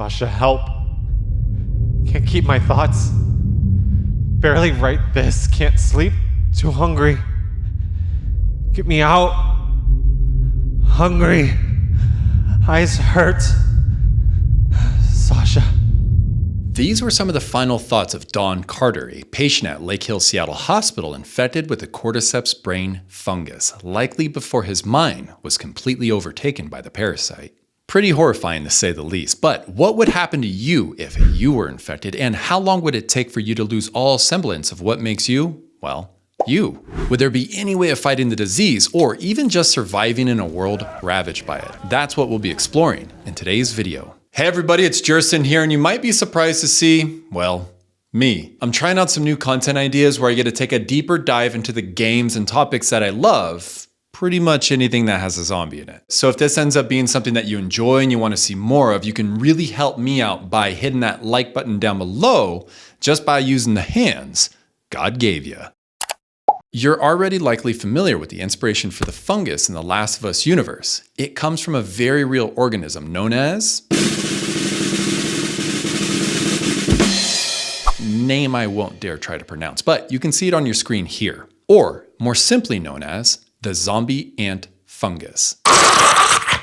Sasha, help. Can't keep my thoughts. Barely write this. Can't sleep. Too hungry. Get me out. Hungry. Eyes hurt. Sasha. These were some of the final thoughts of Don Carter, a patient at Lake Hill Seattle Hospital infected with the Cordyceps brain fungus, likely before his mind was completely overtaken by the parasite. Pretty horrifying to say the least, but what would happen to you if you were infected, and how long would it take for you to lose all semblance of what makes you, well, you? Would there be any way of fighting the disease, or even just surviving in a world ravaged by it? That's what we'll be exploring in today's video. Hey everybody, it's Jerson here, and you might be surprised to see, well, me. I'm trying out some new content ideas where I get to take a deeper dive into the games and topics that I love, pretty much anything that has a zombie in it. So if this ends up being something that you enjoy and you want to see more of, you can really help me out by hitting that like button down below just by using the hands God gave you. You're already likely familiar with the inspiration for the fungus in the Last of Us universe. It comes from a very real organism known as... name I won't dare try to pronounce, but you can see it on your screen here. Or, more simply known as, the zombie ant fungus.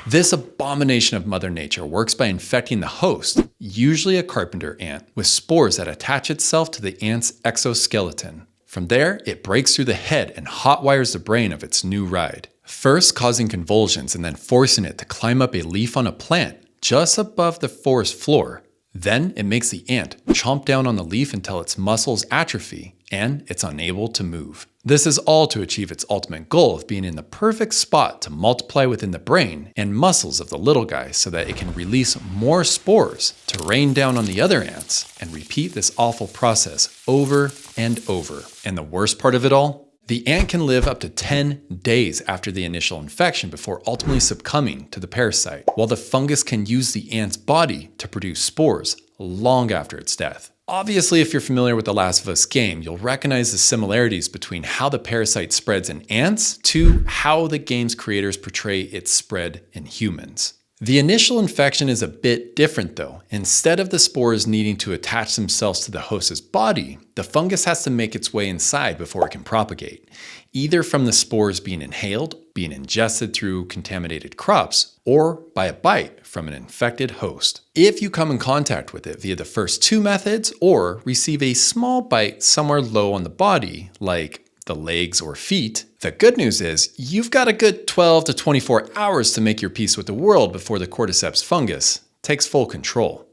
This abomination of Mother Nature works by infecting the host, usually a carpenter ant, with spores that attach itself to the ant's exoskeleton. From there, it breaks through the head and hotwires the brain of its new ride, first causing convulsions and then forcing it to climb up a leaf on a plant just above the forest floor. Then it makes the ant chomp down on the leaf until its muscles atrophy and it's unable to move. This is all to achieve its ultimate goal of being in the perfect spot to multiply within the brain and muscles of the little guy so that it can release more spores to rain down on the other ants and repeat this awful process over and over. And the worst part of it all? The ant can live up to 10 days after the initial infection before ultimately succumbing to the parasite, while the fungus can use the ant's body to produce spores long after its death. Obviously, if you're familiar with the Last of Us game, you'll recognize the similarities between how the parasite spreads in ants to how the game's creators portray its spread in humans. The initial infection is a bit different though. Instead of the spores needing to attach themselves to the host's body, the fungus has to make its way inside before it can propagate, either from the spores being inhaled, being ingested through contaminated crops, or by a bite from an infected host. If you come in contact with it via the first two methods, or receive a small bite somewhere low on the body, like the legs or feet, the good news is you've got a good 12 to 24 hours to make your peace with the world before the Cordyceps fungus takes full control.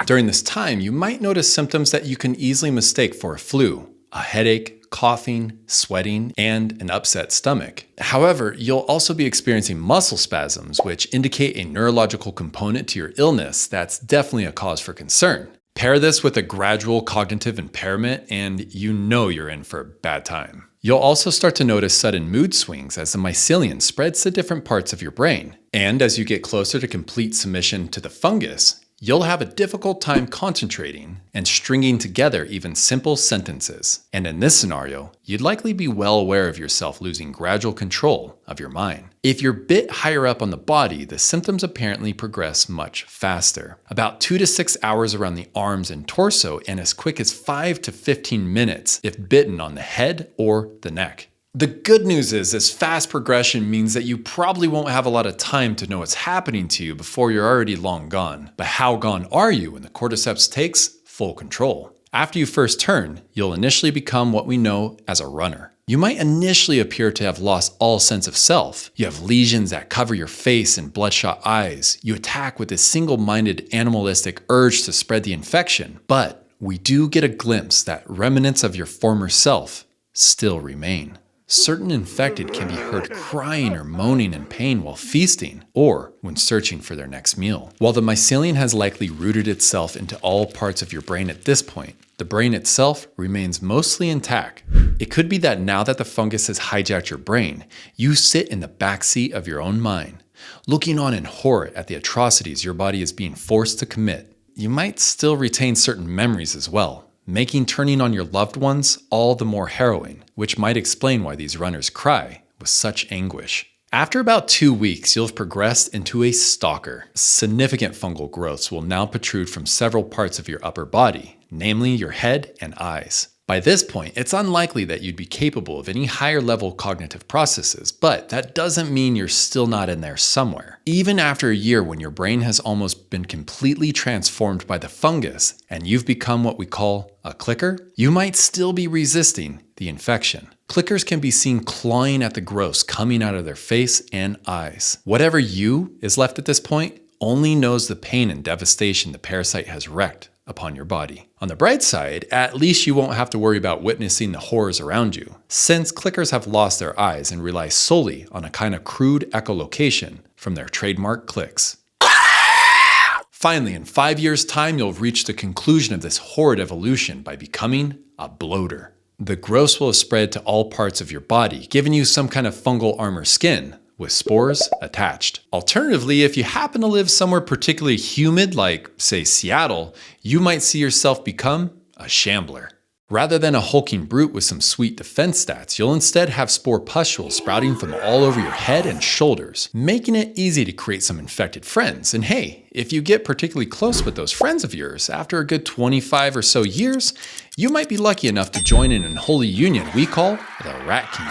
During this time, you might notice symptoms that you can easily mistake for a flu, a headache, coughing, sweating, and an upset stomach. However, you'll also be experiencing muscle spasms, which indicate a neurological component to your illness that's definitely a cause for concern. Pair this with a gradual cognitive impairment and you know you're in for a bad time. You'll also start to notice sudden mood swings as the mycelium spreads to different parts of your brain. And as you get closer to complete submission to the fungus, you'll have a difficult time concentrating and stringing together even simple sentences. And in this scenario, you'd likely be well aware of yourself losing gradual control of your mind. If you're a bit higher up on the body, the symptoms apparently progress much faster. About 2 to 6 hours around the arms and torso, and as quick as 5 to 15 minutes if bitten on the head or the neck. The good news is this fast progression means that you probably won't have a lot of time to know what's happening to you before you're already long gone. But how gone are you when the Cordyceps takes full control? After you first turn, you'll initially become what we know as a runner. You might initially appear to have lost all sense of self. You have lesions that cover your face and bloodshot eyes. You attack with a single-minded animalistic urge to spread the infection. But we do get a glimpse that remnants of your former self still remain. Certain infected can be heard crying or moaning in pain while feasting or when searching for their next meal. While the mycelium has likely rooted itself into all parts of your brain at this point, the brain itself remains mostly intact. It could be that now that the fungus has hijacked your brain, you sit in the backseat of your own mind, looking on in horror at the atrocities your body is being forced to commit. You might still retain certain memories as well, making turning on your loved ones all the more harrowing, which might explain why these runners cry with such anguish. After about 2 weeks, you'll have progressed into a stalker. Significant fungal growths will now protrude from several parts of your upper body, namely your head and eyes. By this point, it's unlikely that you'd be capable of any higher level cognitive processes, but that doesn't mean you're still not in there somewhere. Even after a year when your brain has almost been completely transformed by the fungus and you've become what we call a clicker, you might still be resisting the infection. Clickers can be seen clawing at the growths coming out of their face and eyes. Whatever you is left at this point only knows the pain and devastation the parasite has wreaked upon your body. On the bright side, at least you won't have to worry about witnessing the horrors around you, since clickers have lost their eyes and rely solely on a kind of crude echolocation from their trademark clicks. Finally, in 5 years' time, you'll have reached the conclusion of this horrid evolution by becoming a bloater. The growths will have spread to all parts of your body, giving you some kind of fungal armor skin with spores attached. Alternatively, if you happen to live somewhere particularly humid, like, say, Seattle, you might see yourself become a shambler. Rather than a hulking brute with some sweet defense stats, you'll instead have spore pustules sprouting from all over your head and shoulders, making it easy to create some infected friends. And hey, if you get particularly close with those friends of yours, after a good 25 or so years, you might be lucky enough to join in an unholy union we call the Rat King.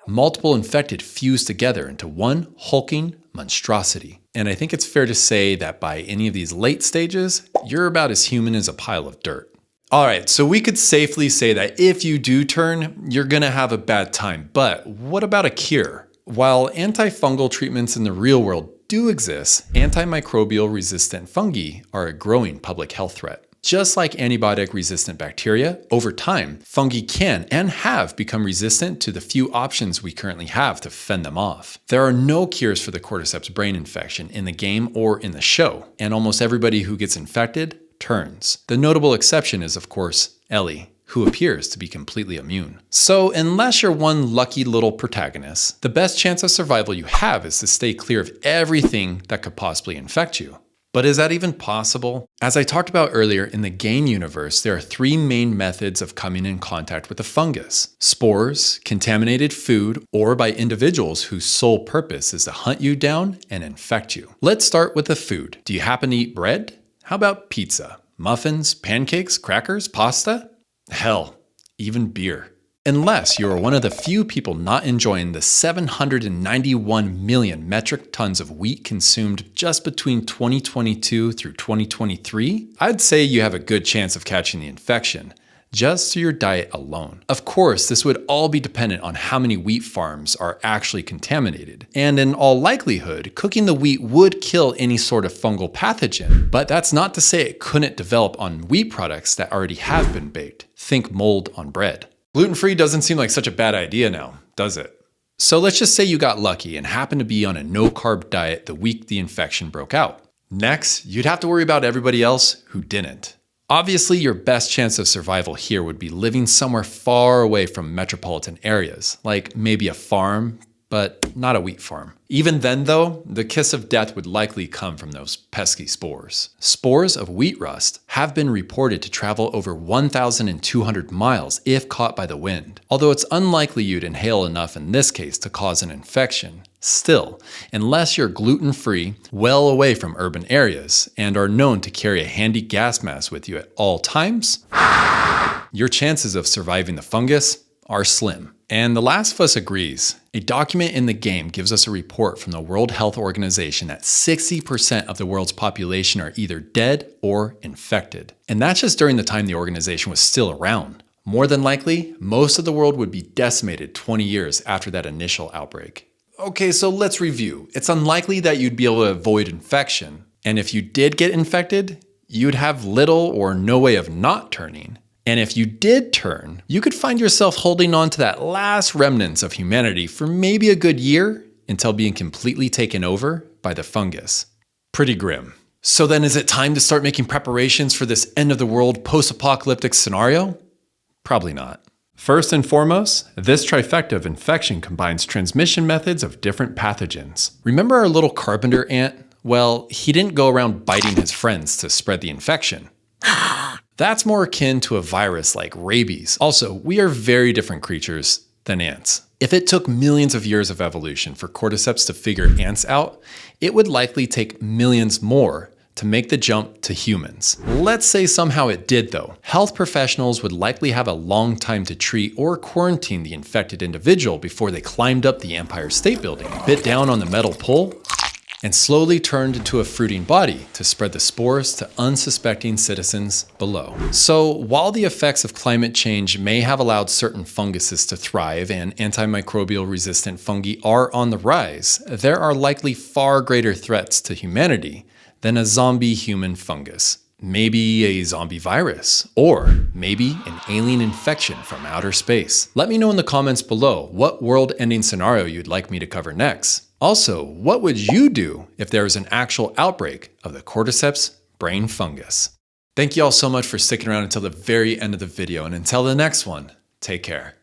Multiple infected fuse together into one hulking monstrosity. And I think it's fair to say that by any of these late stages, you're about as human as a pile of dirt. All right, so we could safely say that if you do turn, you're gonna have a bad time. But what about a cure? While antifungal treatments in the real world do exist, antimicrobial resistant fungi are a growing public health threat. Just like antibiotic-resistant bacteria, over time, fungi can and have become resistant to the few options we currently have to fend them off. There are no cures for the Cordyceps brain infection in the game or in the show, and almost everybody who gets infected turns. The notable exception is, of course, Ellie, who appears to be completely immune. So unless you're one lucky little protagonist, the best chance of survival you have is to stay clear of everything that could possibly infect you. But is that even possible? As I talked about earlier, in the game universe, there are 3 main methods of coming in contact with the fungus: spores, contaminated food, or by individuals whose sole purpose is to hunt you down and infect you. Let's start with the food. Do you happen to eat bread? How about pizza, muffins, pancakes, crackers, pasta? Hell, even beer. Unless you are one of the few people not enjoying the 791 million metric tons of wheat consumed just between 2022 through 2023, I'd say you have a good chance of catching the infection, just through your diet alone. Of course, this would all be dependent on how many wheat farms are actually contaminated. And in all likelihood, cooking the wheat would kill any sort of fungal pathogen, but that's not to say it couldn't develop on wheat products that already have been baked. Think mold on bread. Gluten-free doesn't seem like such a bad idea now, does it? So let's just say you got lucky and happened to be on a no-carb diet the week the infection broke out. Next, you'd have to worry about everybody else who didn't. Obviously, your best chance of survival here would be living somewhere far away from metropolitan areas, like maybe a farm, but not a wheat farm. Even then though, the kiss of death would likely come from those pesky spores. Spores of wheat rust have been reported to travel over 1,200 miles if caught by the wind. Although it's unlikely you'd inhale enough in this case to cause an infection, still, unless you're gluten-free, well away from urban areas, and are known to carry a handy gas mask with you at all times, your chances of surviving the fungus are slim. And The Last of Us agrees. A document in the game gives us a report from the World Health Organization that 60% of the world's population are either dead or infected. And that's just during the time the organization was still around. More than likely, most of the world would be decimated 20 years after that initial outbreak. Okay, so let's review. It's unlikely that you'd be able to avoid infection. And if you did get infected, you'd have little or no way of not turning. And if you did turn, you could find yourself holding on to that last remnants of humanity for maybe a good year until being completely taken over by the fungus. Pretty grim. So then is it time to start making preparations for this end of the world post-apocalyptic scenario? Probably not. First and foremost, this trifecta of infection combines transmission methods of different pathogens. Remember our little carpenter ant? Well, he didn't go around biting his friends to spread the infection. That's more akin to a virus like rabies. Also, we are very different creatures than ants. If it took millions of years of evolution for cordyceps to figure ants out, it would likely take millions more to make the jump to humans. Let's say somehow it did though. Health professionals would likely have a long time to treat or quarantine the infected individual before they climbed up the Empire State Building, bit down on the metal pole, and slowly turned into a fruiting body to spread the spores to unsuspecting citizens below. So while the effects of climate change may have allowed certain funguses to thrive and antimicrobial resistant fungi are on the rise, there are likely far greater threats to humanity than a zombie human fungus. Maybe a zombie virus, or maybe an alien infection from outer space. Let me know in the comments below what world-ending scenario you'd like me to cover next. Also, what would you do if there was an actual outbreak of the Cordyceps brain fungus? Thank you all so much for sticking around until the very end of the video, and until the next one, take care.